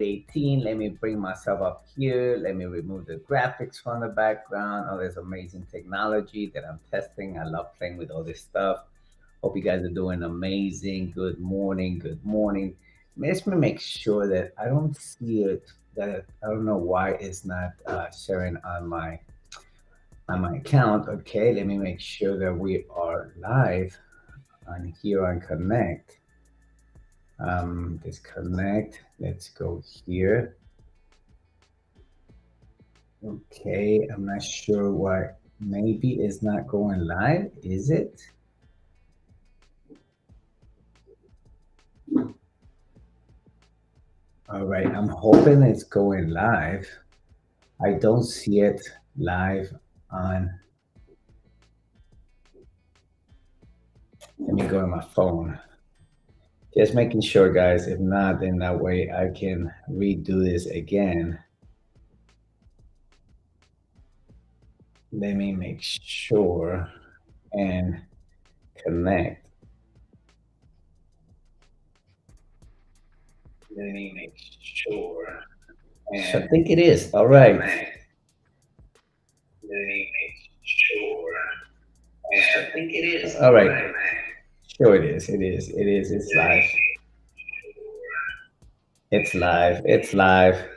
18. Let me bring myself up here. Let me remove the graphics from the background. Oh, there's amazing technology that I'm testing. I love playing with all this stuff. Hope you guys are doing amazing. Good morning. Good morning. Let me make sure that I don't see it. That I don't know why it's not sharing on my account. Okay, let me make sure that we are live on here on Connect. Disconnect. Let's go here. Okay, I'm not sure why. Maybe it's not going live, is it? All right, I'm hoping it's going live. I don't see it live on. Let me go on my phone. Just making sure, guys. If not, then that way I can redo this again. Let me make sure and connect. Let me make sure. So I think it is. All right. Let me make sure. I think it is. All right. Sure, it is. It is. It is. It's live. It's live. It's live.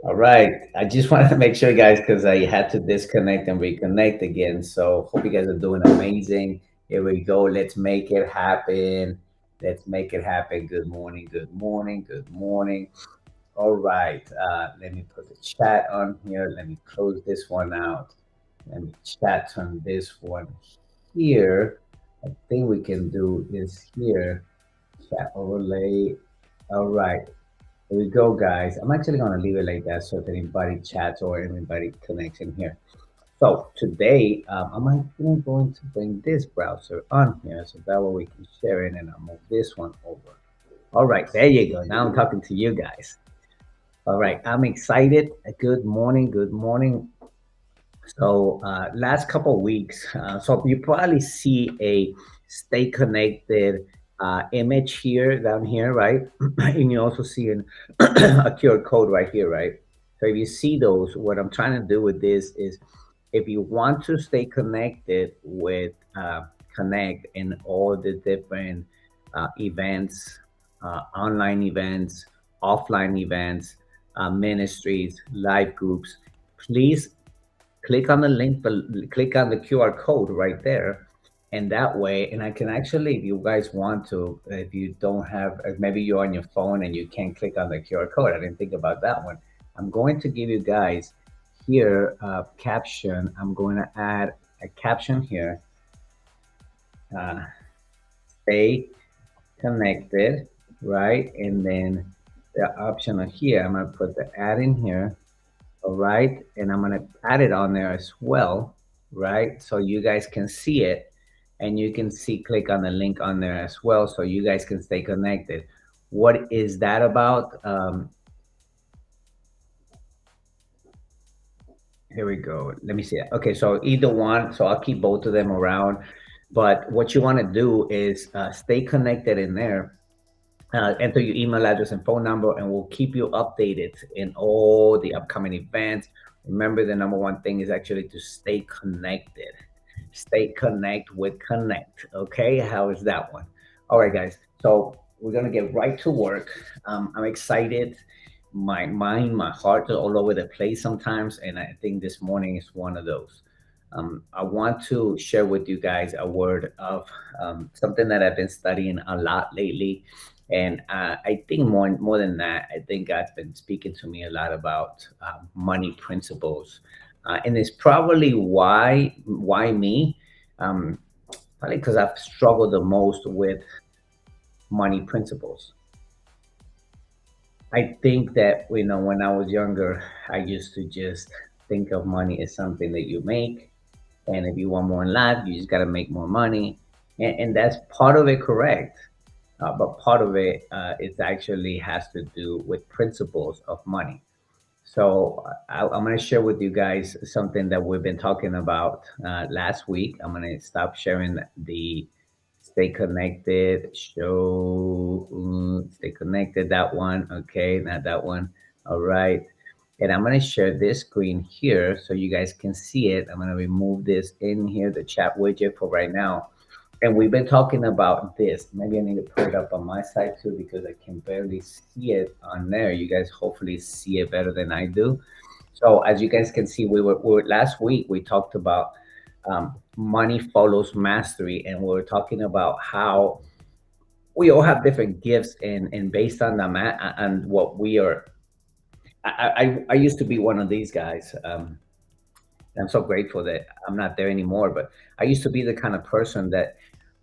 All right. I just wanted to make sure, guys, because I had to disconnect and reconnect again. So hope you guys are doing amazing. Here we go. Let's make it happen. Let's make it happen. Good morning. Good morning. Good morning. All right. Let me put the chat on here. Let me close this one out. Let me chat on this one here. I think we can do this here. Chat overlay. All right. Here we go, guys. I'm actually going to leave it like that so if anybody chats or anybody connects in here. So today, I'm actually going to bring this browser on here so that way we can share it and I'll move this one over. All right, there you go. Now I'm talking to you guys. All right, I'm excited. Good morning. Good morning. So last couple of weeks, so you probably see a stay connected image here down here, right? And you also see a QR code right here, right? So if you see those, what I'm trying to do with this is, if you want to stay connected with Connect and all the different events, online events, offline events, ministries, live groups, please click on the link, click on the QR code right there. And that way, and I can actually, if you guys want to, if you don't have, maybe you're on your phone and you can't click on the QR code. I didn't think about that one. I'm going to give you guys here a caption. I'm going to add a caption here. Uh, Stay connected, right? And then the option here, I'm going to put the add in here. All right. And I'm going to add it on there as well, right? So you guys can see it and you can see, click on the link on there as well. So you guys can stay connected. What is that about? Here we go. Let me see it. Okay. So either one. So I'll keep both of them around. But what you want to do is stay connected in there. Enter your email address and phone number, and we'll keep you updated in all the upcoming events. Remember, the number one thing is actually to stay connected. Stay connect with Connect. Okay, how is that one? All right, guys. So we're gonna get right to work. I'm excited. My mind, my heart is all over the place sometimes, and I think this morning is one of those. I want to share with you guys a word of something that I've been studying a lot lately, and I think more than that, I think God's been speaking to me a lot about money principles, and it's probably why me, um, probably because I've struggled the most with money principles. I think that when I was younger, I used to just think of money as something that you make, and if you want more in life, you just got to make more money, and that's part of it, correct? But part of it is actually has to do with principles of money. So I'm going to share with you guys something that we've been talking about last week. I'm going to stop sharing the Stay connected. Show. Stay connected. That one. Okay, not that one. All right. And I'm going to share this screen here so you guys can see it. I'm going to remove this in here, the chat widget for right now. And we've been talking about this. Maybe I need to put it up on my side too because I can barely see it on there. You guys hopefully see it better than I do. So as you guys can see, we were last week we talked about money follows mastery, and we were talking about how we all have different gifts, and based on the and what we are. I used to be one of these guys. I'm so grateful that I'm not there anymore. But I used to be the kind of person that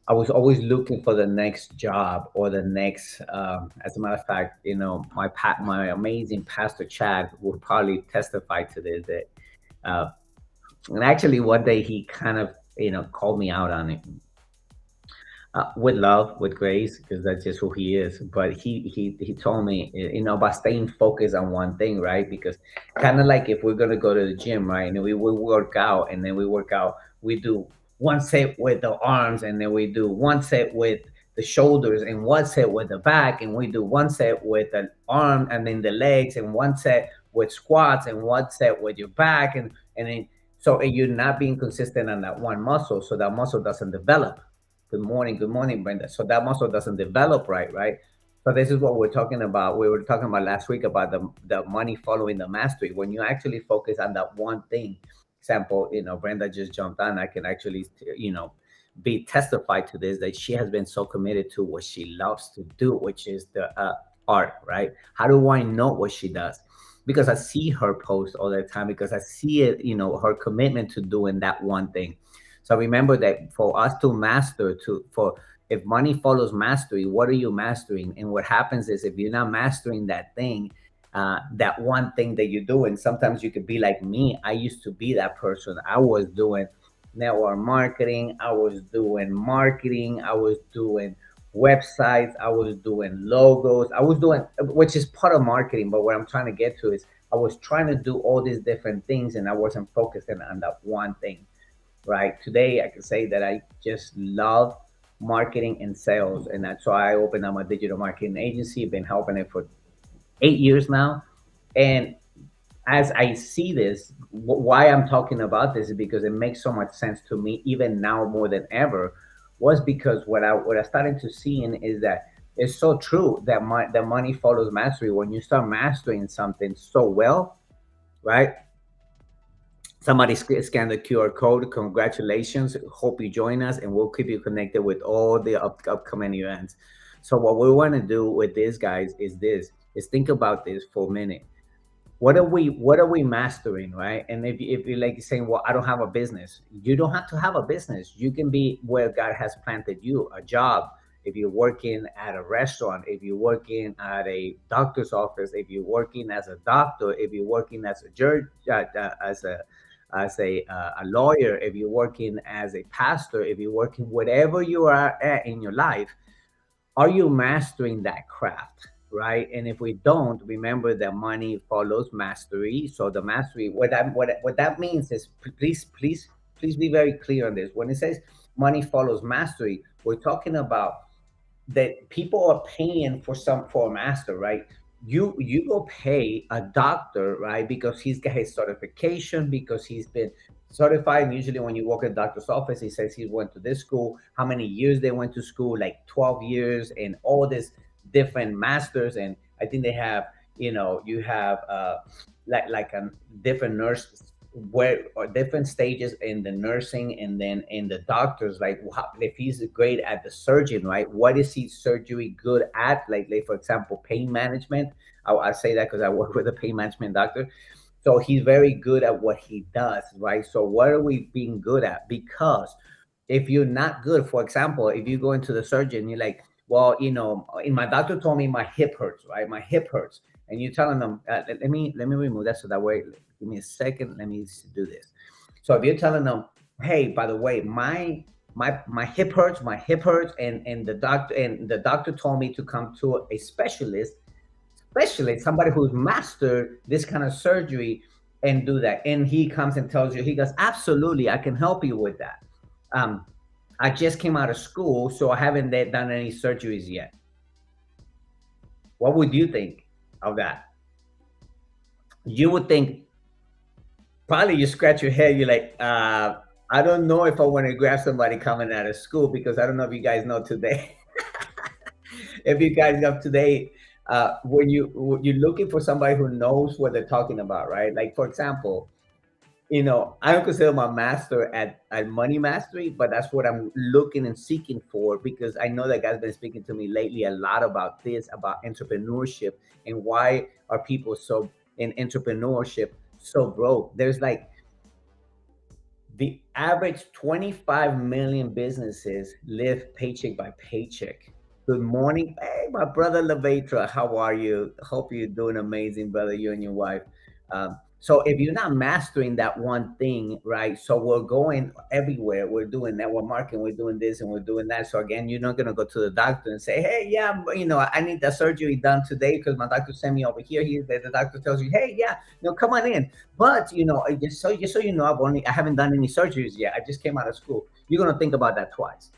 I was always looking for the next job or the next. As a matter of fact, my amazing pastor Chad will probably testify to this. That and actually, one day he kind of called me out on it, with love, with grace, because that's just who he is. But he told me, about staying focused on one thing, right? Because kind of like if we're gonna go to the gym, right, and we work out, and then we work out, we do one set with the arms, and then we do one set with the shoulders, and one set with the back, and we do one set with the arm, and then the legs, and one set with squats, and one set with your back, and then so and you're not being consistent on that one muscle, so that muscle doesn't develop. Good morning, Brenda. So that muscle doesn't develop right, right? So this is what we're talking about. We were talking about last week about the money following the mastery. When you actually focus on that one thing, example, Brenda just jumped on. I can actually, be testified to this that she has been so committed to what she loves to do, which is the art, right? How do I know what she does? Because I see her post all the time. Because I see it, her commitment to doing that one thing. So remember that for us to master, for if money follows mastery, what are you mastering? And what happens is if you're not mastering that thing, that one thing that you do, and sometimes you could be like me. I used to be that person. I was doing network marketing. I was doing marketing. I was doing websites. I was doing logos. I was doing, which is part of marketing. But what I'm trying to get to is I was trying to do all these different things, and I wasn't focusing on that one thing. Right. Today, I can say that I just love marketing and sales. And that's why I opened up a digital marketing agency. Been helping it for 8 years now. And as I see this, why I'm talking about this is because it makes so much sense to me, even now more than ever, was because what I started to see in is that it's so true that the money follows mastery. When you start mastering something so well, right? Somebody scan the QR code. Congratulations. Hope you join us, and we'll keep you connected with all the upcoming events. So what we want to do with this, guys, is think about this for a minute. What are we mastering, right? And if you like saying, well, I don't have a business. You don't have to have a business. You can be where God has planted you, a job. If you're working at a restaurant, if you're working at a doctor's office, if you're working as a doctor, if you're working as a judge, as a lawyer, if you're working as a pastor, if you're working whatever you are at in your life, are you mastering that craft, right? And if we don't, remember that money follows mastery. So the mastery, what that means is, please be very clear on this. When it says money follows mastery, we're talking about that people are paying for a master, right? You go pay a doctor, right? Because he's got his certification, because he's been certified. And usually when you walk in a doctor's office, he says he went to this school, how many years they went to school, like 12 years, and all this different masters. And I think they have, you have like a different nurse, where or different stages in the nursing, and then in the doctors, like if he's great at the surgeon, right? What is he surgery good at? Like for example, pain management. I say that because I work with a pain management doctor. So he's very good at what he does, right? So what are we being good at? Because if you're not good, for example, if you go into the surgeon, you're like, well, and my doctor told me my hip hurts, right? My hip hurts. And you're telling them, let me remove that so that way, give me a second, let me do this. So if you're telling them, hey, by the way, my hip hurts, and the doctor told me to come to a specialist, somebody who's mastered this kind of surgery, and do that. And he comes and tells you, he goes, absolutely, I can help you with that. Um, I just came out of school, so I haven't done any surgeries yet. What would you think of that? You would think probably you scratch your head. You're like, I don't know if I want to grab somebody coming out of school because I don't know if you guys know today. If you guys know today, when you're looking for somebody who knows what they're talking about, right? Like for example, I don't consider my master at money mastery, but that's what I'm looking and seeking for because I know that God's been speaking to me lately a lot about this, about entrepreneurship and why are people so in entrepreneurship so broke. There's like the average 25 million businesses live paycheck by paycheck. Good morning. Hey, my brother Levetra, how are you? Hope you're doing amazing, brother, you and your wife. So if you're not mastering that one thing, right? So we're going everywhere. We're doing network marketing, we're doing this and we're doing that. So again, you're not gonna go to the doctor and say, hey, yeah, I need that surgery done today because my doctor sent me over here. The doctor tells you, hey, yeah, come on in. But just so you know, I haven't done any surgeries yet. I just came out of school. You're gonna think about that twice.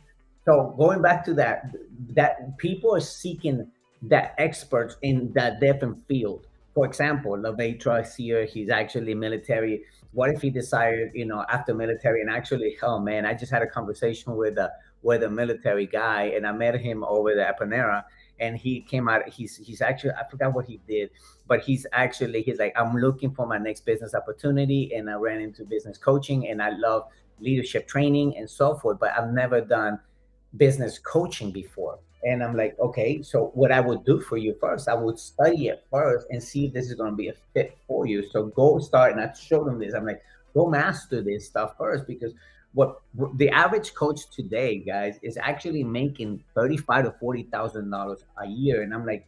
So going back to that people are seeking that experts in that different field. For example, Levetra here, he's actually military. What if he decided, after military and actually, oh man, I just had a conversation with a military guy and I met him over there at Panera and he came out, he's actually, I forgot what he did, but he's like, I'm looking for my next business opportunity and I ran into business coaching and I love leadership training and so forth, but I've never done business coaching before. And I'm like, okay, so what I would do for you first, I would study it first and see if this is going to be a fit for you. So go start, and I showed them this. I'm like, go master this stuff first because what the average coach today, guys, is actually making 35 to $40,000 a year. And I'm like,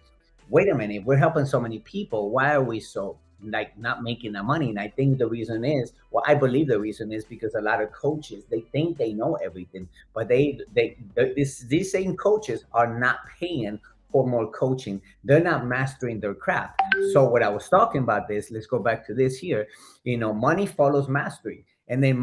wait a minute, we're helping so many people. Why are we so like not making the money? And I think the reason is, well, I believe the reason is because a lot of coaches they think they know everything, but these same coaches are not paying for more coaching. They're not mastering their craft. So what I was talking about this, let's go back to this here. Money follows mastery. And then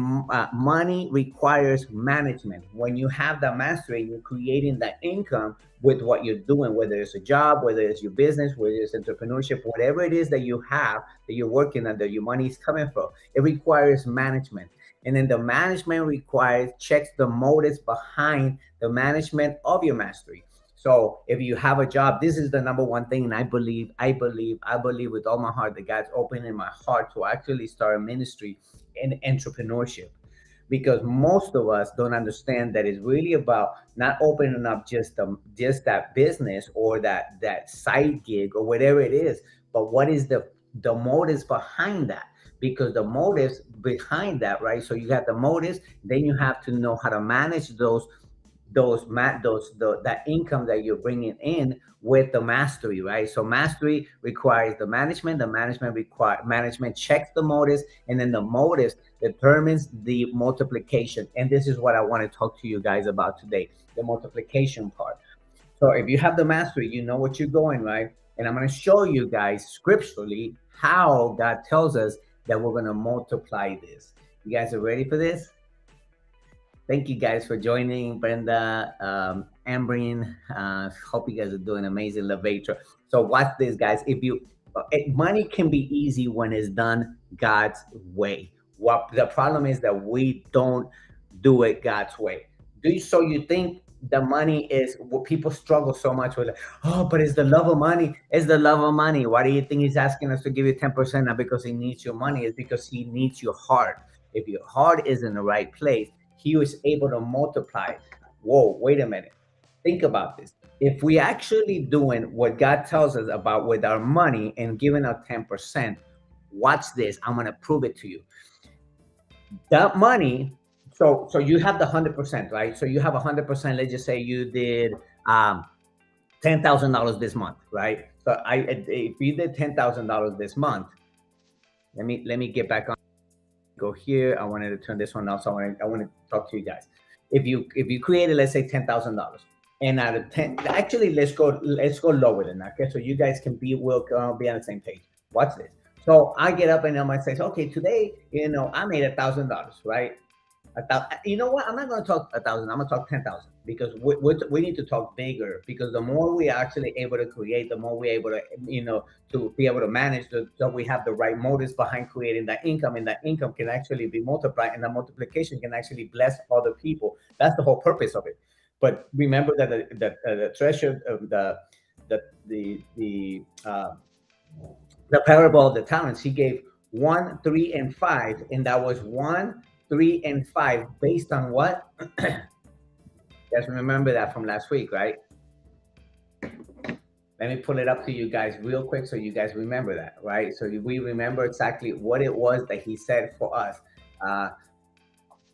money requires management. When you have that mastery, you're creating that income with what you're doing, whether it's a job, whether it's your business, whether it's entrepreneurship, whatever it is that you have that you're working on, that your money is coming from. It requires management. And then the management requires checks the motives behind the management of your mastery. So if you have a job, this is the number one thing. And I believe with all my heart that God's opening my heart to actually start a ministry in entrepreneurship because most of us don't understand that it's really about not opening up just that business or that side gig or whatever it is, but what is the motives behind that, because the motives behind that, right? So you have the motives, then you have to know how to manage that income that you're bringing in with the mastery, right? So mastery requires the management. The management checks the motives, and then the motives determines the multiplication. And this is what I want to talk to you guys about today, the multiplication part. So if you have the mastery, you know what you're going, right? And I'm going to show you guys scripturally how God tells us that we're going to multiply this. You guys are ready for this? Thank you guys for joining, Brenda, Ambrine. Hope you guys are doing amazing, Levetra. So watch this, guys. Money can be easy when it's done God's way. What the problem is that we don't do it God's way. So you think the money is what people struggle so much with? Oh, but it's the love of money. It's the love of money. Why do you think he's asking us to give you 10%? Not because he needs your money, it's because he needs your heart. If your heart is in the right place, he was able to multiply. Whoa, wait a minute. Think about this. If we actually doing what God tells us about with our money and giving out 10%, watch this. I'm going to prove it to you. That money, so you have the 100%, right? So you have 100%. Let's just say you did $10,000 this month, right? So if you did $10,000 this month, let me get back on. Go here. I wanted to turn this one off. So I want to talk to you guys. If you created, let's say $10,000, and out of 10, actually let's go lower than that. Okay, so you guys can be on the same page. Watch this. So I get up and I might say, okay, today, I made $1,000, right? You know what? I'm not going to talk 1,000. I'm going to talk 10,000, because we need to talk bigger. Because the more we are actually able to create, the more we're able to, to be able to manage. So we have the right motives behind creating that income, and that income can actually be multiplied, and that multiplication can actually bless other people. That's the whole purpose of it. But remember that the treasure of the the the uh, the parable of the talents, he gave 1, 3, and 5, and that was 1, 3, and 5 based on what? You guys remember that from last week, right? Let me pull it up to you guys real quick so you guys remember that, right? So we remember exactly what it was that he said for us. Uh,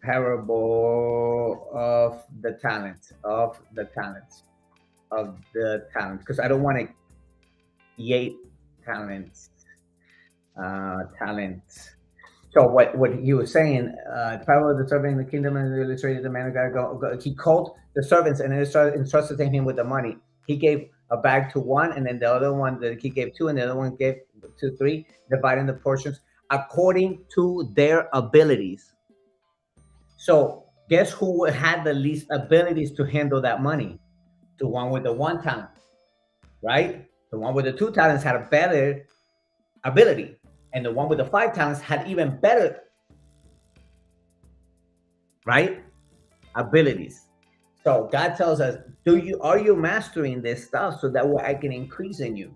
Parable of the talents, because I don't want to create talents, talents. So what he was saying, the power of the servant in the kingdom, and illustrated the man of God. He called the servants and entrusted him with the money. He gave a bag to one, and then the other one that he gave two, and the other one gave to three, dividing the portions according to their abilities. So guess who had the least abilities to handle that money? The one with the one talent, right? The one with the two talents had a better ability, and the one with the five talents had even better, right, abilities. So God tells us, are you mastering this stuff so that way I can increase in you?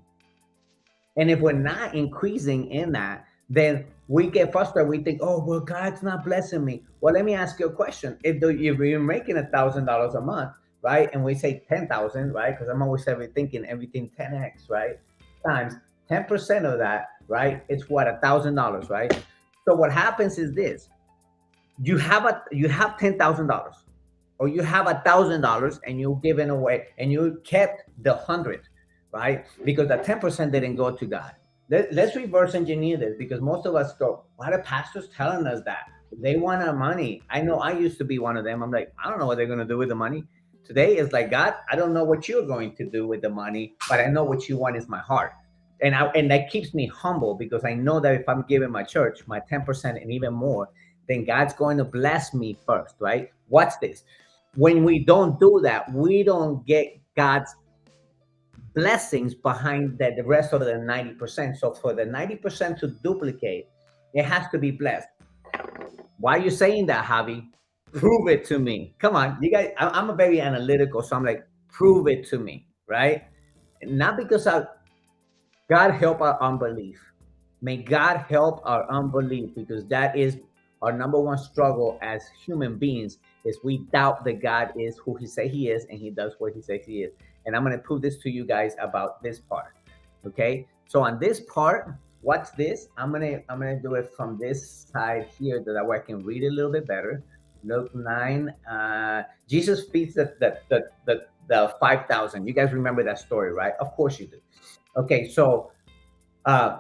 And if we're not increasing in that, then we get frustrated. We think, oh, well, God's not blessing me. Well, let me ask you a question. If you're making $1,000 a month, right, and we say 10,000, right, because I'm always thinking everything 10x, right, times 10% of that, right, it's what, $1,000, right? So what happens is this: you have $10,000, or you have $1,000, and you're giving away, and you kept the 100, right? Because the 10% didn't go to God. Let's reverse engineer this, because most of us go, why are pastors telling us that? They want our money. I know I used to be one of them. I'm like, I don't know what they're going to do with the money. Today is like, God, I don't know what you're going to do with the money, but I know what you want is my heart. And that keeps me humble, because I know that if I'm giving my church my 10% and even more, then God's going to bless me first, right? Watch this. When we don't do that, we don't get God's blessings behind the rest of the 90%. So for the 90% to duplicate, it has to be blessed. Why are you saying that, Javi? Prove it to me. Come on, you guys. I'm a very analytical, so I'm like, prove it to me, right? Not because God help our unbelief. May God help our unbelief, because that is our number one struggle as human beings, is we doubt that God is who he say he is, and he does what he says he is. And I'm going to prove this to you guys about this part. Okay. So on this part, watch this. I'm gonna do it from this side here, so that way I can read it a little bit better. Luke 9. Jesus feeds the 5,000. You guys remember that story, right? Of course you do. Okay, so uh,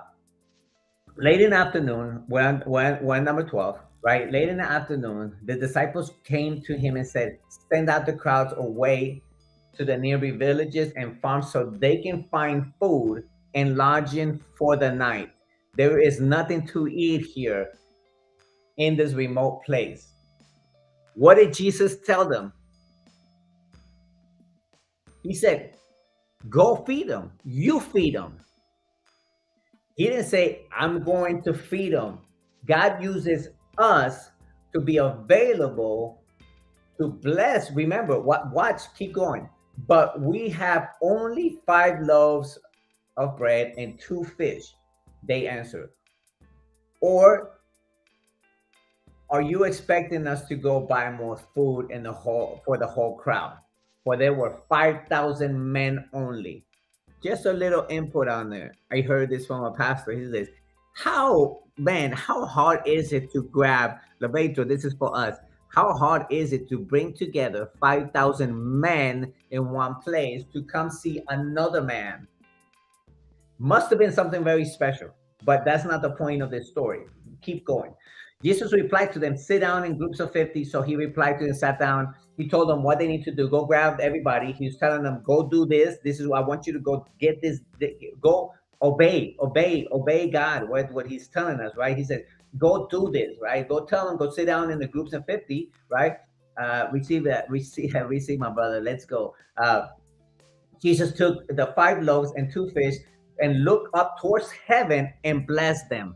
late in the afternoon, when number 12, right? Late in the afternoon, the disciples came to him and said, send out the crowds away to the nearby villages and farms so they can find food and lodging for the night. There is nothing to eat here in this remote place. What did Jesus tell them? He said, go feed them. You feed them. He didn't say, I'm going to feed them. God uses us to be available to bless. Remember, watch, keep going. But we have only 5 loaves of bread and 2 fish, they answered. Or are you expecting us to go buy more food for the whole crowd? For there were 5,000 men only. Just a little input on there. I heard this from a pastor. He says, how hard is it to grab, Levator, this is for us. How hard is it to bring together 5,000 men in one place to come see another man? Must have been something very special, but that's not the point of this story. Keep going. Jesus replied to them, sit down in groups of 50. So he replied to them, sat down. He told them what they need to do. Go grab everybody. He's telling them, go do this. This is what I want you to go get this. Go obey God, what he's telling us, right? He said, go do this, right? Go tell them, go sit down in the groups of 50, right? Receive that, receive, receive my brother. Let's go. Jesus took the 5 loaves and 2 fish and looked up towards heaven and blessed them.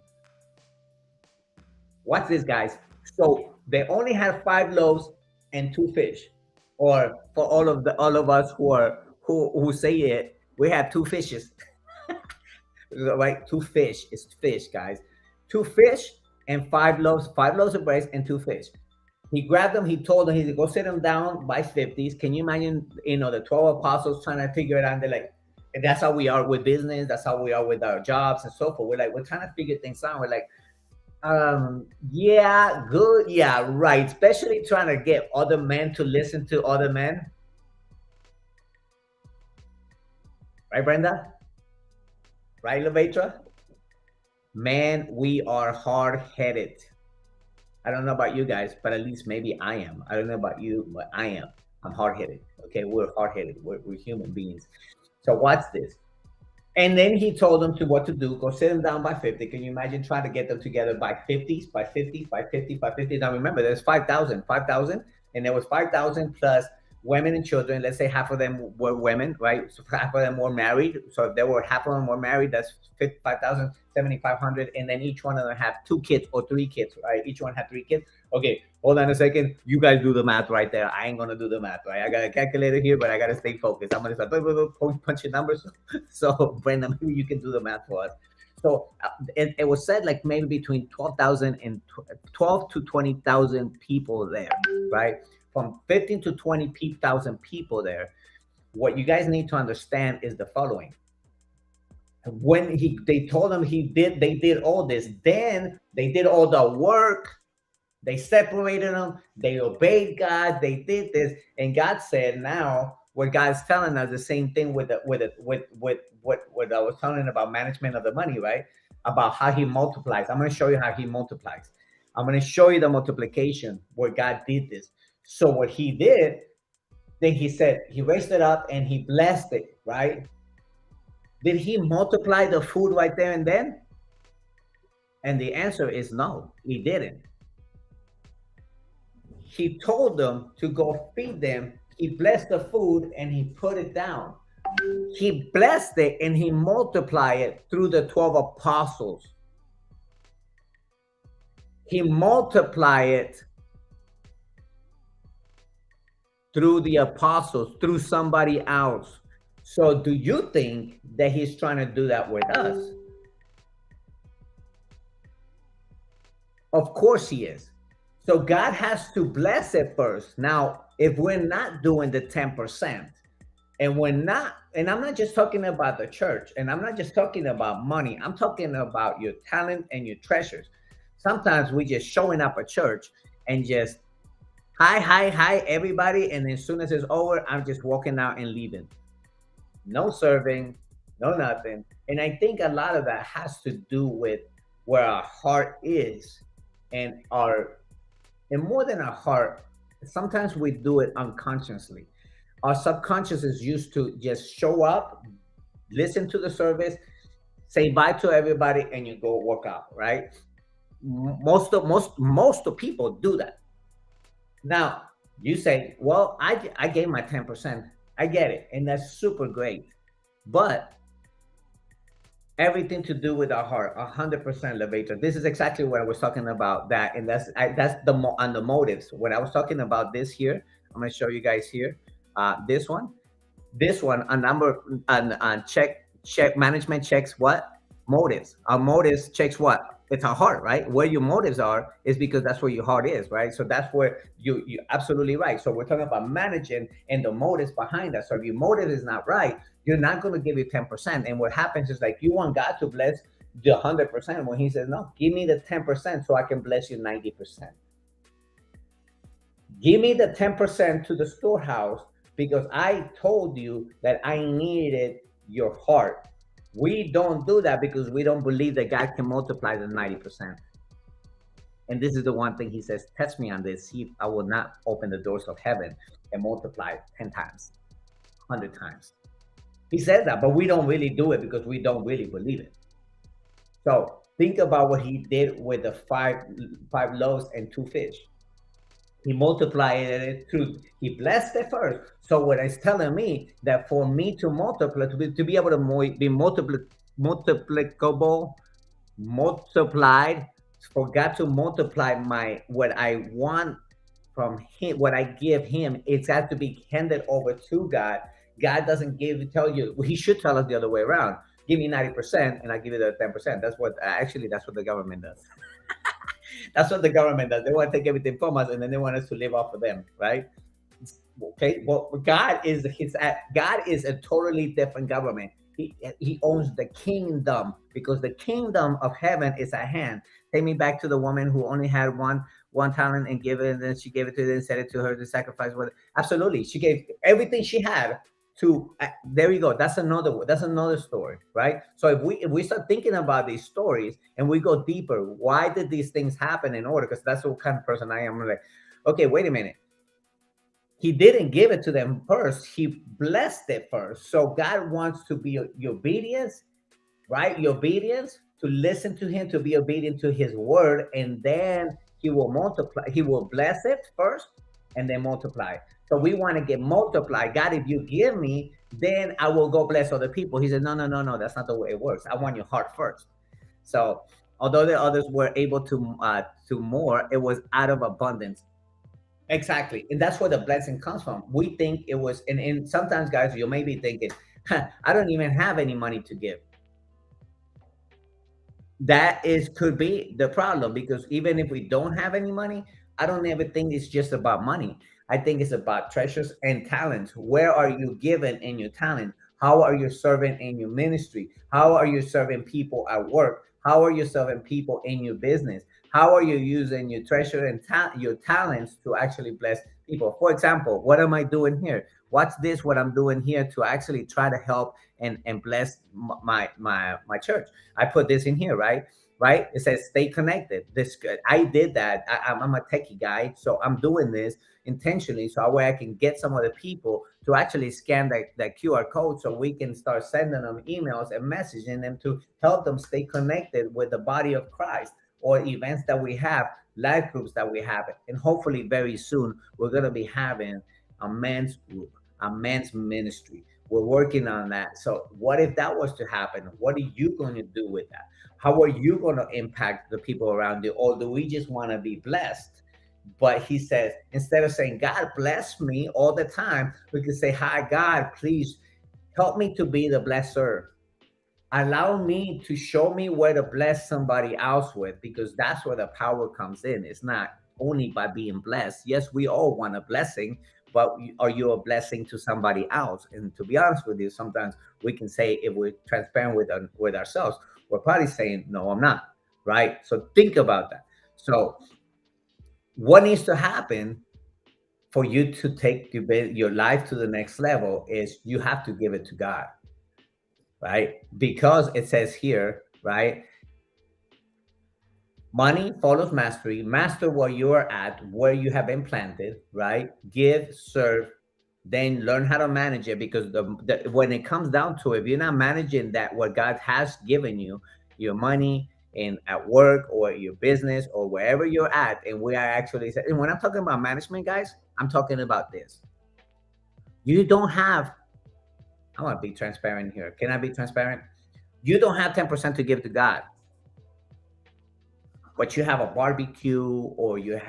Watch this, guys. So they only had 5 loaves and 2 fish. Or for all of us who say it, we have 2 fishes. Right? 2 fish is fish, guys. 2 fish and 5 loaves, 5 loaves of bread and 2 fish. He grabbed them. He told them, he said, go sit them down by 50s. Can you imagine, the 12 apostles trying to figure it out? They're like, and that's how we are with business. That's how we are with our jobs and so forth. We're trying to figure things out. We're like, yeah, good. Yeah, right. Especially trying to get other men to listen to other men. Right, Brenda? Right, Levetra? Man, we are hard headed. I don't know about you guys, but at least maybe I am. I don't know about you, but I am. I'm hard headed. Okay, we're hard headed. We're human beings. So watch this. And then he told them to what to do. Go sit them down by 50. Can you imagine trying to get them together by 50s, by 50s, by 50, by 50? Now remember, there's 5,000, and there was 5,000 plus women and children. Let's say half of them were women, right? So half of them were married. So if there were half of them were married, that's 5,000, 7,500. And then each one of them have 2 kids or 3 kids, right? Each one had 3 kids. Okay, hold on a second. You guys do the math right there. I ain't gonna do the math, right? I got a calculator here, but I gotta stay focused. I'm gonna start punching numbers. So Brenda, maybe you can do the math for us. So it was said like maybe between 12,000 and 12 to 20,000 people there, right? From 15 to 20,000 people there. What you guys need to understand is the following. When they told him they did all this, then they did all the work. They separated them. They obeyed God. They did this, and God said, "Now, what God's telling us the same thing with what I was telling about management of the money, right? About how He multiplies. I'm going to show you how He multiplies. I'm going to show you the multiplication where God did this. So what He did, then He said He raised it up and He blessed it, right? Did He multiply the food right there and then? And the answer is no, He didn't. He told them to go feed them. He blessed the food and he put it down. He blessed it and he multiplied it through the 12 apostles. He multiplied it through the apostles, through somebody else. So do you think that he's trying to do that with us? Of course he is. So God has to bless it first. Now, if we're not doing the 10%, and we're not, and I'm not just talking about the church, and I'm not just talking about money, I'm talking about your talent and your treasures. Sometimes we just showing up at church and just hi, everybody, and as soon as it's over, I'm just walking out and leaving. No serving, no nothing. And I think a lot of that has to do with where our heart is, and more than our heart, sometimes we do it unconsciously. Our subconscious is used to just show up, listen to the service, say bye to everybody, and you go work out, right? Most of people do that. Now you say, well, I gave my 10%. I get it, and that's super great. But everything to do with our heart, 100%, Levator. This is exactly what I was talking about. That, and that's on the motives. When I was talking about this here, I'm going to show you guys here. This one, a number on check management checks what motives. Our motives checks what. It's our heart, right? Where your motives are is because that's where your heart is, right? So that's where you absolutely right. So we're talking about managing and the motives behind that. So if your motive is not right, you're not going to give you 10%. And what happens is like you want God to bless the 100% when He says, no, give me the 10% so I can bless you 90%. Give me the 10% to the storehouse because I told you that I needed your heart. We don't do that because we don't believe that God can multiply the 90%. And this is the one thing He says, test me on this. See if I will not open the doors of heaven and multiply 10 times, 100 times. He says that, but we don't really do it because we don't really believe it. So think about what he did with the five loaves and two fish. He multiplied it through, he blessed it first. So what it's telling me that for me to multiply, to be able to be multiplicable, multiplied, for God to multiply my what I want from him, what I give him, it's got to be handed over to God. God doesn't tell you. Well, he should tell us the other way around. Give me 90%, and I give you the 10%. That's what actually that's what the government does. That's what the government does. They want to take everything from us, and then they want us to live off of them, right? Okay. Well, God is a totally different government. He owns the kingdom, because the kingdom of heaven is at hand. Take me back to the woman who only had one talent and give it, and then she gave it to them and said it to her to sacrifice with. Absolutely, she gave everything she had to. There you go. That's another story, right? So if we start thinking about these stories and we go deeper, why did these things happen in order? Because that's the kind of person I am. I'm like, okay, wait a minute. He didn't give it to them first. He blessed it first. So God wants to be your obedience, right? Your obedience, to listen to him, to be obedient to his word, and then he will multiply. He will bless it first and then multiply. So we want to get multiplied. God, if you give me, then I will go bless other people. He said, no, no, no, no. That's not the way it works. I want your heart first. So although the others were able to more, it was out of abundance. Exactly. And that's where the blessing comes from. We think it was, and sometimes, guys, you may be thinking, "Huh, I don't even have any money to give." That is could be the problem, because even if we don't have any money, I don't ever think it's just about money. I think it's about treasures and talents. Where are you given in your talent? How are you serving in your ministry? How are you serving people at work? How are you serving people in your business? How are you using your treasure and your talents to actually bless people? For example, what am I doing here? What's this? What I'm doing here to actually try to help and bless my church. I put this in here, right? Right? It says stay connected. This I did that. I'm a techie guy, so I'm doing this intentionally so that way I can get some of the people to actually scan that QR code, so we can start sending them emails and messaging them to help them stay connected with the body of Christ, or events that we have, live groups that we have, and hopefully very soon we're going to be having a men's group, a men's ministry. We're working on that. So what if that was to happen? What are you going to do with that? How are you going to impact the people around you? Or do we just want to be blessed? But he says, instead of saying, God bless me all the time, we can say, hi, God, please help me to be the blesser. Allow me to show me where to bless somebody else with, because that's where the power comes in. It's not only by being blessed. Yes, we all want a blessing, but are you a blessing to somebody else? And to be honest with you, sometimes we can say, if we're transparent with ourselves, we're probably saying, no, I'm not. Right? So think about that. So what needs to happen for you to take your life to the next level is you have to give it to God, right? Because it says here, right? Money follows mastery. Master where you are at, where you have been planted, right? Give, serve, then learn how to manage it. Because when it comes down to it, if you're not managing that, what God has given you, your money and at work or your business or wherever you're at, and we are actually, and when I'm talking about management, guys, I'm talking about this. You don't have, I want to be transparent here. Can I be transparent? You don't have 10% to give to God, but you have a barbecue, or you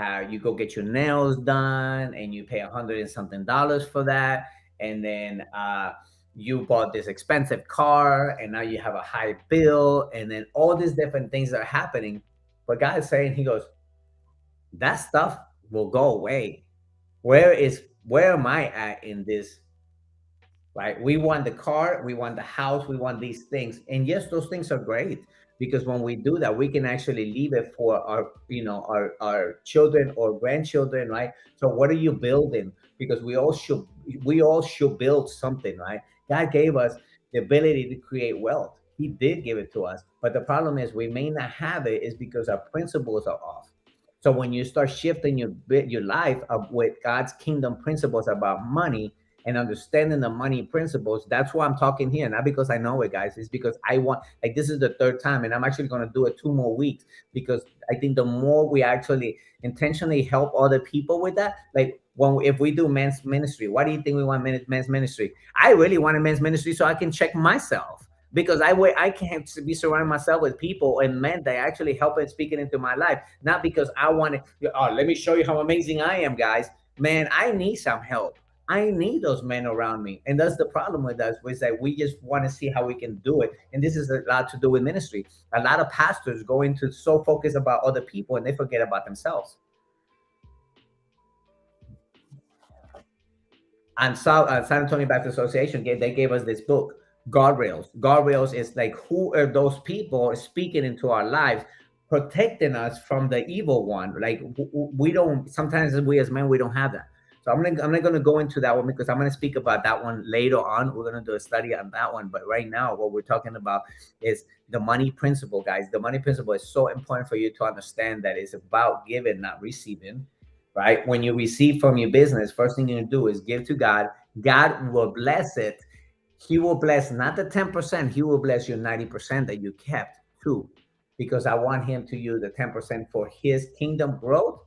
go get your nails done and you pay $100 and something for that, and then you bought this expensive car and now you have a high bill, and then all these different things are happening. But God is saying, He goes, that stuff will go away. Where am I at in this? Right? We want the car, we want the house, we want these things. And yes, those things are great, because when we do that, we can actually leave it for our children or grandchildren, right? So what are you building? Because we all should build something, right? God gave us the ability to create wealth. He did give it to us. But the problem is we may not have it, is because our principles are off. So when you start shifting your life up with God's kingdom principles about money, and understanding the money principles. That's why I'm talking here, not because I know it, guys. It's because I want, like, this is the third time, and I'm actually going to do it 2 more weeks, because I think the more we actually intentionally help other people with that, like, when if we do men's ministry, why do you think we want men's ministry? I really want a men's ministry so I can check myself, because I can't be surrounding myself with people and men that actually help and speaking into my life, not because I want to. Oh, let me show you how amazing I am, guys. Man, I need some help. I need those men around me, and that's the problem with us. Was that we just want to see how we can do it, and this is a lot to do with ministry. A lot of pastors go into so focused about other people and they forget about themselves. And San Antonio Baptist Association they gave us this book, Guardrails. Guardrails is like, who are those people speaking into our lives, protecting us from the evil one? Like, we don't, sometimes we as men, we don't have that. So I'm not gonna go into that one, because I'm gonna speak about that one later on. We're gonna do a study on that one. But right now, what we're talking about is the money principle, guys. The money principle is so important for you to understand that it's about giving, not receiving, right? When you receive from your business, first thing you do is give to God. God will bless it. He will bless not the 10%, he will bless your 90% that you kept too. Because I want him to use the 10% for his kingdom growth.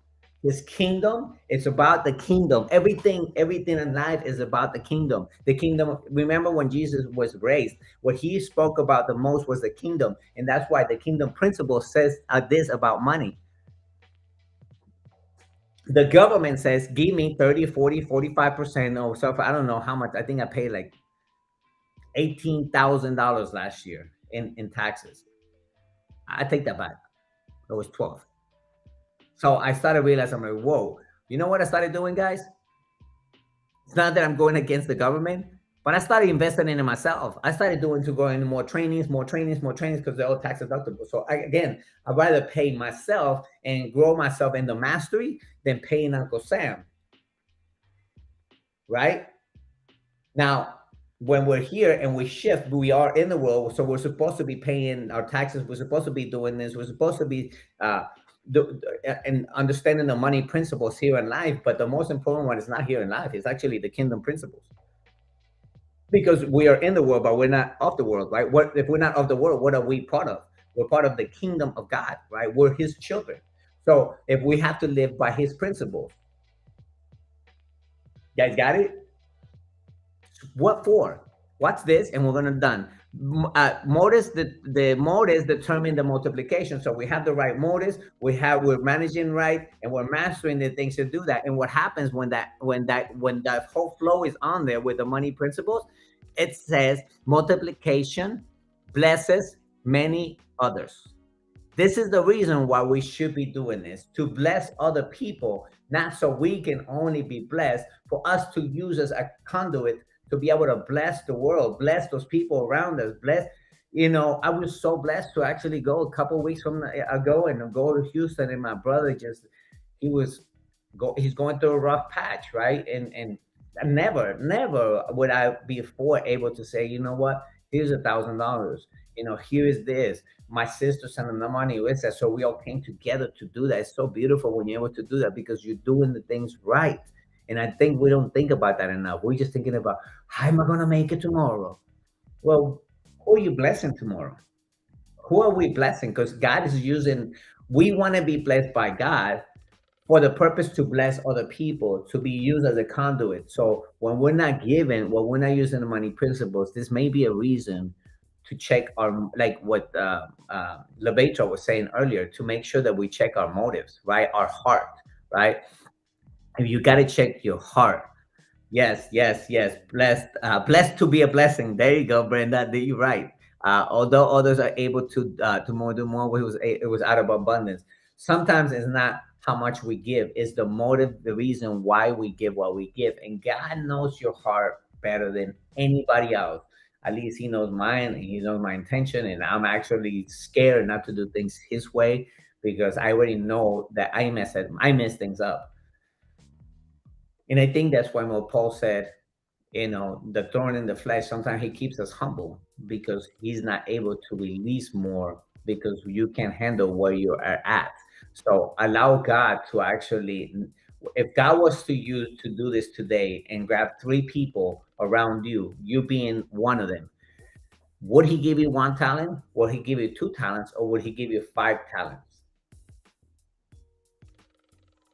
His kingdom, it's about the kingdom. Everything in life is about the kingdom. The kingdom, remember when Jesus was raised, what he spoke about the most was the kingdom. And that's why the kingdom principle says this about money. The government says, give me 30, 40, 45% or so. I don't know how much. I think I paid like $18,000 last year in taxes. I take that back. It was 12. So I started realizing, I'm like, whoa, you know what I started doing, guys? It's not that I'm going against the government, but I started investing in myself. I started going to more trainings, because they're all tax deductible. So again, I'd rather pay myself and grow myself in the mastery than paying Uncle Sam. Right? Now, when we're here and we shift, we are in the world. So we're supposed to be paying our taxes. We're supposed to be doing this. We're supposed to be and understanding the money principles here in life. But the most important one is not here in life. It's actually the kingdom principles. Because we are in the world, but we're not of the world, right? What if we're not of the world? What are we part of? We're part of the kingdom of God, right? We're His children. So if we have to live by His principles, you guys got it? What for? What's this? And we're gonna done. Motives, the motives determine the multiplication. So we have the right motives, we're managing right, and we're mastering the things to do that. And what happens when that whole flow is on there with the money principles, it says multiplication blesses many others. This is the reason why we should be doing this, to bless other people, not so we can only be blessed, for us to use as a conduit to be able to bless the world, bless those people around us, bless. I was so blessed to actually go a couple of weeks from ago and go to Houston, and my brother just he was he's going through a rough patch, right? And never would I before able to say, you know what, here's $1,000. Here is this. My sister sent him the money with that. So we all came together to do that. It's so beautiful when you're able to do that, because you're doing the things right. And I think we don't think about that enough. We're just thinking about, how am I going to make it tomorrow? Well, who are you blessing tomorrow? Who are we blessing? Because God is using, we want to be blessed by God for the purpose to bless other people, to be used as a conduit. So when we're not giving, when we're not using the money principles, this may be a reason to check our, like what Lebetra was saying earlier, to make sure that we check our motives, right? Our heart, right? And you got to check your heart. Yes, yes, yes. Blessed to be a blessing. There you go, Brenda. You're right. Although others are able to more do more, it was out of abundance. Sometimes it's not how much we give; it's the motive, the reason why we give what we give. And God knows your heart better than anybody else. At least He knows mine, and He knows my intention. And I'm actually scared not to do things His way, because I already know that I mess things up. And I think that's why what Paul said, the thorn in the flesh, sometimes he keeps us humble, because he's not able to release more, because you can handle where you are at. So allow God to actually, If God was to use to do this today and grab three people around you, you being one of them, would he give you one talent? Would he give you two talents? Or would he give you five talents?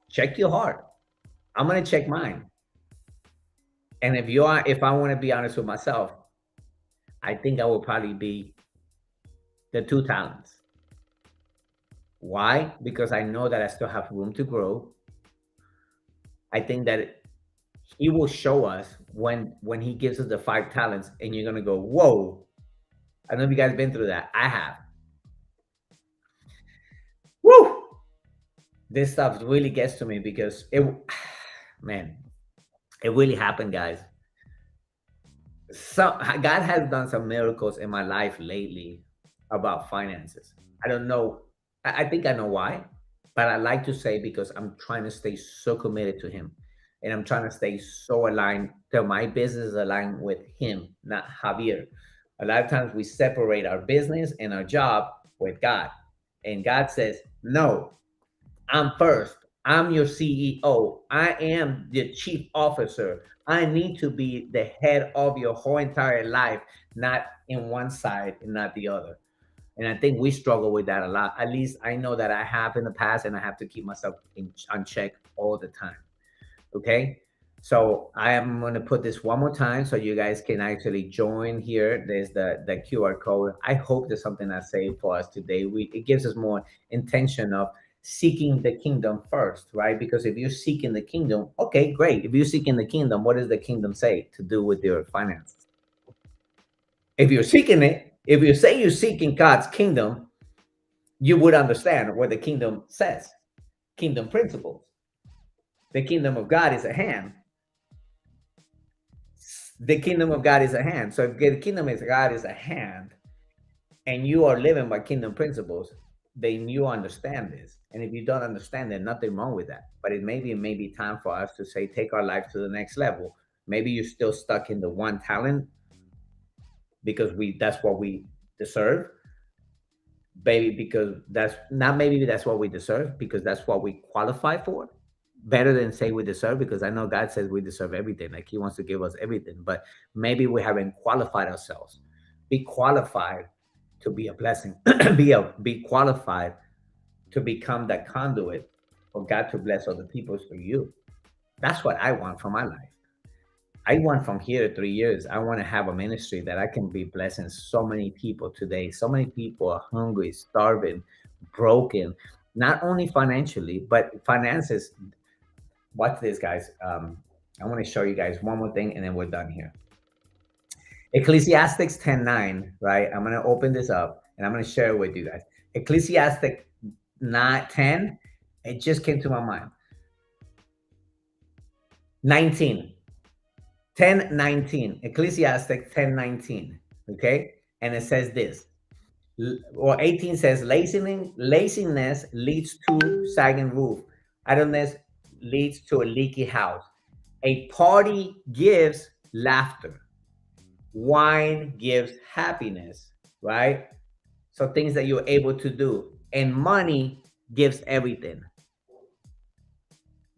Check your heart. I'm gonna check mine. And if I want to be honest with myself, I think I will probably be the two talents. Why? Because I know that I still have room to grow. I think that he will show us when he gives us the five talents, and you're gonna go, whoa. I don't know if you guys been through that. I have. Woo! This stuff really gets to me because man, it really happened, guys. So God has done some miracles in my life lately about finances. I don't know. I think I know why, but I like to say because I'm trying to stay so committed to Him, and I'm trying to stay so aligned that my business is aligned with Him, not Javier. A lot of times we separate our business and our job with God, and God says, "No, I'm first. I'm your CEO. I am the chief officer. I need to be the head of your whole entire life, not in one side and not the other." And I think we struggle with that a lot. At least I know that I have in the past, and I have to keep myself on check all the time. Okay. So I am going to put this one more time so you guys can actually join here. There's the QR code. I hope there's something I say for us today. It gives us more intention of seeking the kingdom first, right? Because if you're seeking the kingdom, okay, great. If you're seeking the kingdom, what does the kingdom say to do with your finances? If you're seeking it, if you say you're seeking God's kingdom, you would understand what the kingdom says, kingdom principles. The kingdom of God is at hand. The kingdom of God is at hand. So if the kingdom of God is at hand and you are living by kingdom principles, then you understand this. And if you don't understand it, nothing wrong with that. But it may be time for us to say, take our life to the next level. Maybe you're still stuck in the one talent because we that's what we deserve. Maybe because that's not maybe that's what we deserve because that's what we qualify for. Better than say we deserve, because I know God says we deserve everything. Like He wants to give us everything, but maybe we haven't qualified ourselves. Be qualified to be a blessing. Be qualified to become that conduit for God to bless other people through you. That's what I want for my life. I want from here to 3 years, I want to have a ministry that I can be blessing so many people today. So many people are hungry, starving, broken, not only financially, but finances. Watch this, guys. I want to show you guys one more thing and then we're done here. Ecclesiastics 10:9, right? I'm going to open this up and I'm going to share it with you guys. Ecclesiastic 9:10, it just came to my mind. 19. 10:19. Ecclesiastic 10:19. Okay? And it says this. Or 18 says laziness leads to sagging roof. Idleness leads to a leaky house. A party gives laughter. Wine gives happiness, right? So things that you're able to do. And money gives everything.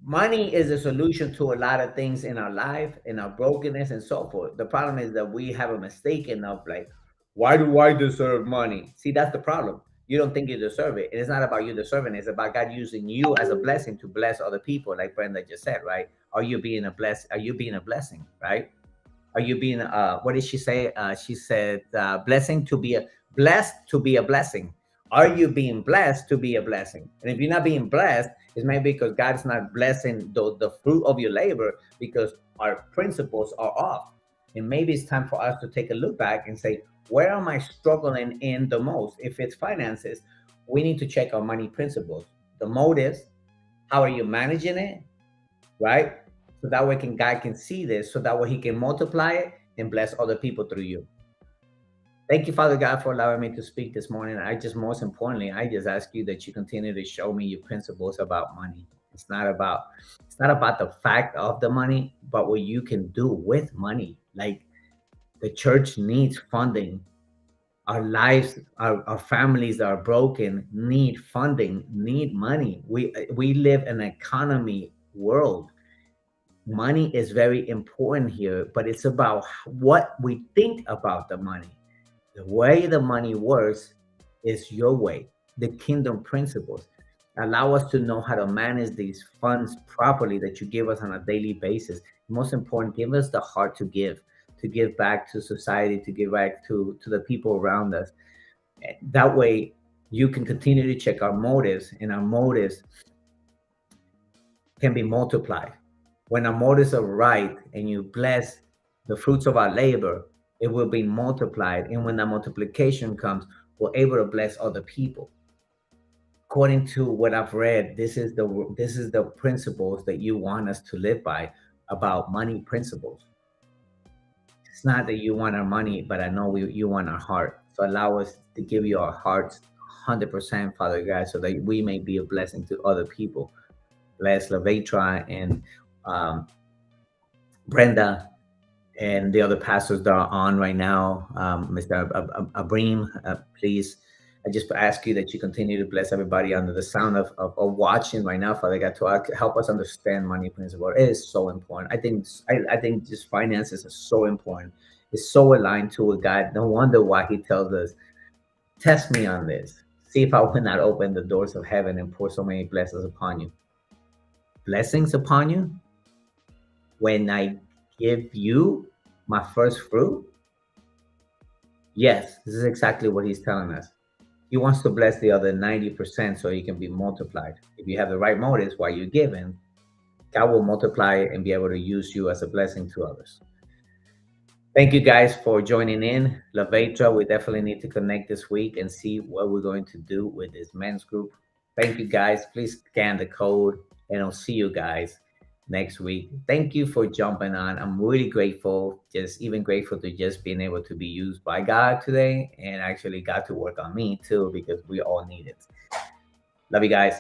Money is a solution to a lot of things in our life, in our brokenness and so forth. The problem is that we have a mistaken of like, why do I deserve money? See, that's the problem. You don't think you deserve it. And it's not about you deserving it. It's about God using you as a blessing to bless other people, like Brenda just said, right? Are you being a blessing, right? Are you being what did she say? She said blessing to be a blessed to be a blessing. Are you being blessed to be a blessing? And if you're not being blessed, it's maybe because God is not blessing the fruit of your labor because our principles are off. And maybe it's time for us to take a look back and say, where am I struggling in the most? If it's finances, we need to check our money principles, the motives, how are you managing it, right? So that way God can see this, so that way He can multiply it and bless other people through you. Thank you, Father God, for allowing me to speak this morning. Most importantly, I just ask you that you continue to show me your principles about money. It's not about the fact of the money, but what you can do with money. Like the church needs funding. Our lives, our families are broken, need funding, need money. We live in an economy world. Money is very important here, but it's about what we think about the money. The way the money works is your way. The kingdom principles allow us to know how to manage these funds properly that you give us on a daily basis. Most important, give us the heart to give back to society, to give back to the people around us. That way, you can continue to check our motives, and our motives can be multiplied. When our motives are right and you bless the fruits of our labor, it will be multiplied. And when that multiplication comes, we're able to bless other people. According to what I've read, this is the principles that you want us to live by about money principles. It's not that you want our money, but I know you want our heart. So allow us to give you our hearts 100%, Father God, so that we may be a blessing to other people. Bless Lavetra and um, Brenda and the other pastors that are on right now. Mr. Abrim, please, I just ask you that you continue to bless everybody under the sound of watching right now, Father God, to help us understand money principle. It is so important. I think just finances are so important. It's so aligned to a God. No wonder why He tells us, "Test me on this. See if I will not open the doors of heaven and pour so many blessings upon you." Blessings upon you when I give you my first fruit. Yes, this is exactly what He's telling us. He wants to bless the other 90% so He can be multiplied. If you have the right motives while you're giving, God will multiply and be able to use you as a blessing to others. Thank you guys for joining in. Lavetra, we definitely need to connect this week and see what we're going to do with this men's group. Thank you guys. Please scan the code and I'll see you guys next week. Thank you for jumping on. I'm really grateful, just even grateful to just being able to be used by God today and actually got to work on me too because we all need it. Love you guys.